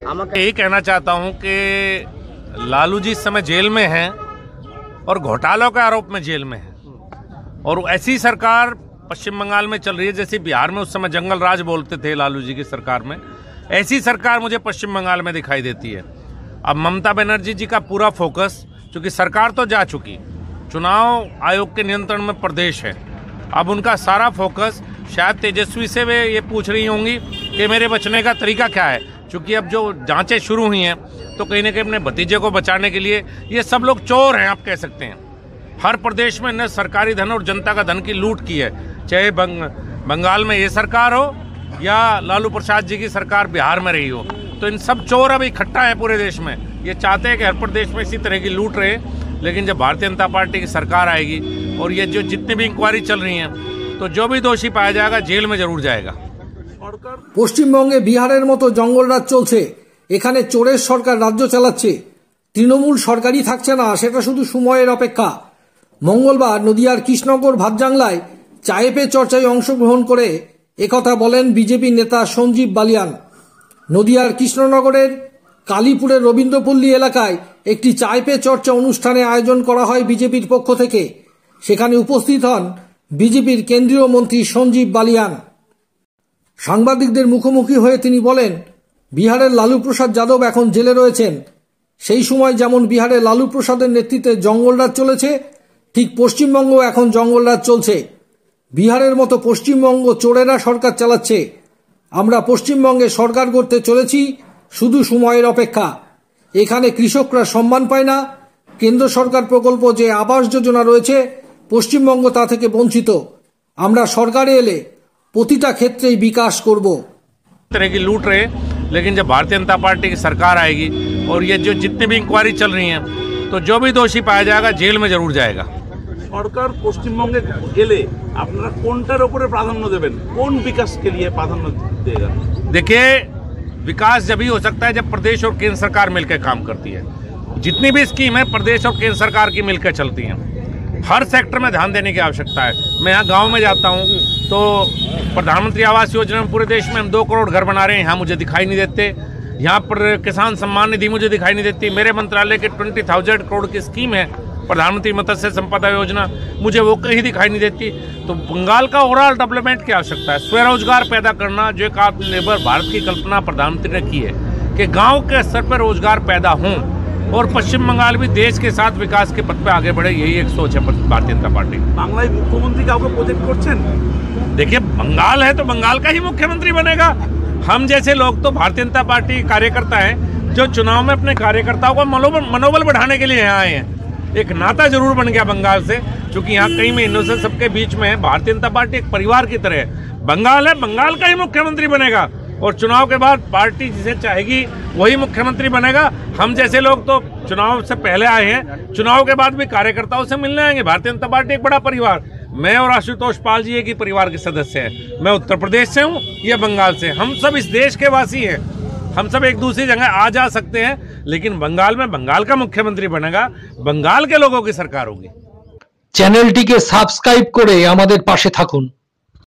यही कहना चाहता हूं कि लालू जी इस समय जेल में हैं और घोटालों के आरोप में जेल में हैं, और ऐसी सरकार पश्चिम बंगाल में चल रही है जैसे बिहार में उस समय जंगल राज बोलते थे लालू जी की सरकार में, ऐसी सरकार मुझे पश्चिम बंगाल में दिखाई देती है। अब ममता बनर्जी जी का पूरा फोकस, चूंकि सरकार तो जा चुकी, चुनाव आयोग के नियंत्रण में प्रदेश है, अब उनका सारा फोकस शायद तेजस्वी से वे ये पूछ रही होंगी कि मेरे बचने का तरीका क्या है, क्योंकि अब जो जांचें शुरू हुई हैं तो कहीं ना कहीं अपने भतीजे को बचाने के लिए ये सब लोग चोर हैं, आप कह सकते हैं। हर प्रदेश में इन्हें सरकारी धन और जनता का धन की लूट की है, चाहे बंगाल में ये सरकार हो या लालू प्रसाद जी की सरकार बिहार में रही हो, तो इन सब चोर अब इकट्ठा है पूरे देश में। ये चाहते हैं कि हर प्रदेश में इसी तरह की लूट रहे, लेकिन जब भारतीय जनता पार्टी की सरकार आएगी और ये जो जितनी भी इंक्वायरी चल रही हैं, तो जो भी दोषी पाया जाएगा जेल में जरूर जाएगा। পশ্চিমবঙ্গে বিহারের মতো জঙ্গলরাজ চলছে, এখানে চোরের সরকার রাজ্য চালাচ্ছে, তৃণমূল সরকারই থাকছে না, সেটা শুধু সময়ের অপেক্ষা। মঙ্গলবার নদিয়ার কৃষ্ণনগর ভাতজাংলায় চায়ে পে চর্চায় অংশগ্রহণ করে একথা বলেন বিজেপি নেতা সঞ্জীব বালিয়ান। নদিয়ার কৃষ্ণনগরের কালীপুরের রবীন্দ্রপল্লী এলাকায় একটি চায়ে পে চর্চা অনুষ্ঠানে আয়োজন করা হয় বিজেপির পক্ষ থেকে। সেখানে উপস্থিত হন বিজেপির কেন্দ্রীয় মন্ত্রী সঞ্জীব বালিয়ান। সাংবাদিকদের মুখোমুখি হয়ে তিনি বলেন, বিহারের লালু প্রসাদ যাদব এখন জেলে রয়েছেন, সেই সময় যেমন বিহারে লালু প্রসাদের নেতৃত্বে জঙ্গলরাজ চলেছে, ঠিক পশ্চিমবঙ্গ এখন জঙ্গলরাজ চলছে। বিহারের মতো পশ্চিমবঙ্গ চোরেরা সরকার চালাচ্ছে। আমরা পশ্চিমবঙ্গে সরকার করতে চলেছি, শুধু সময়ের অপেক্ষা। এখানে কৃষকরা সম্মান পায় না, কেন্দ্র সরকার প্রকল্প যে আবাস যোজনা রয়েছে পশ্চিমবঙ্গ তা থেকে বঞ্চিত। আমরা সরকারে এলে প্রতিটা ক্ষেত্রেই বিকাশ করব। तरह की लूट रहे, लेकिन जब भारतीय जनता पार्टी की सरकार आएगी और ये जो जितनी भी इंक्वायरी चल रही हैं, तो जो भी दोषी पाया जाएगा जेल में जरूर जाएगा। সরকার পশ্চিমবঙ্গে গেলে আপনারা কোনটার উপরে প্রাধান্য দেবেন, কোন বিকাশকে लिए प्राधान्य देगा? देखिए, विकास जब ही हो सकता है जब प्रदेश और केंद्र सरकार मिलकर काम करती है। जितनी भी स्कीम है प्रदेश और केंद्र सरकार की मिलकर चलती हैं। हर सेक्टर में ध्यान देने की आवश्यकता है। मैं यहाँ गांव में जाता हूँ तो प्रधानमंत्री आवास योजना में पूरे देश में हम 2 करोड़ घर बना रहे हैं, यहाँ मुझे दिखाई नहीं देते। यहाँ पर किसान सम्मान निधि मुझे दिखाई नहीं देती। मेरे मंत्रालय के 20,000 करोड़ की स्कीम है प्रधानमंत्री मत्स्य संपदा योजना, मुझे वो कहीं दिखाई नहीं देती। तो बंगाल का ओवरऑल डेवलपमेंट की आवश्यकता है, स्वरोजगार पैदा करना, जो एक आत्मनिर्भर भारत की कल्पना प्रधानमंत्री ने की है कि गाँव के स्तर पर रोजगार पैदा हों और पश्चिम बंगाल भी देश के साथ विकास के पथ पे आगे बढ़े, यही एक सोच है भारतीय जनता पार्टी। बांग्लादेश मुख्यमंत्री का प्रोजेक्ट करছেন? देखिए, बंगाल है तो बंगाल का ही मुख्यमंत्री बनेगा। हम जैसे लोग तो भारतीय जनता पार्टी कार्यकर्ता हैं, जो चुनाव में अपने कार्यकर्ताओं का मनोबल बढ़ाने के लिए यहाँ आए हैं। एक नाता जरूर बन गया बंगाल से, क्योंकि यहाँ कई महीनों से सबके बीच में भारतीय जनता पार्टी एक परिवार की तरह है। बंगाल है, बंगाल का ही मुख्यमंत्री बनेगा और चुनाव के बाद पार्टी जिसे चाहेगी वही मुख्यमंत्री बनेगा। हम जैसे लोग तो चुनाव से पहले आए हैं, चुनाव के बाद भी कार्यकर्ताओं से मिलने आएंगे। भारतीय जनता पार्टी एक बड़ा परिवार, मैं और आशुतोष पाल जी एक ही परिवार के सदस्य हैं। मैं उत्तर प्रदेश से हूँ, ये बंगाल से। हम सब इस देश के वासी हैं, हम सब एक दूसरी जगह आ जा सकते हैं, लेकिन बंगाल में बंगाल का मुख्यमंत्री बनेगा, बंगाल के लोगों की सरकार होगी। চ্যানেলটিকে সাবস্ক্রাইব করে আমাদের পাশে থাকুন।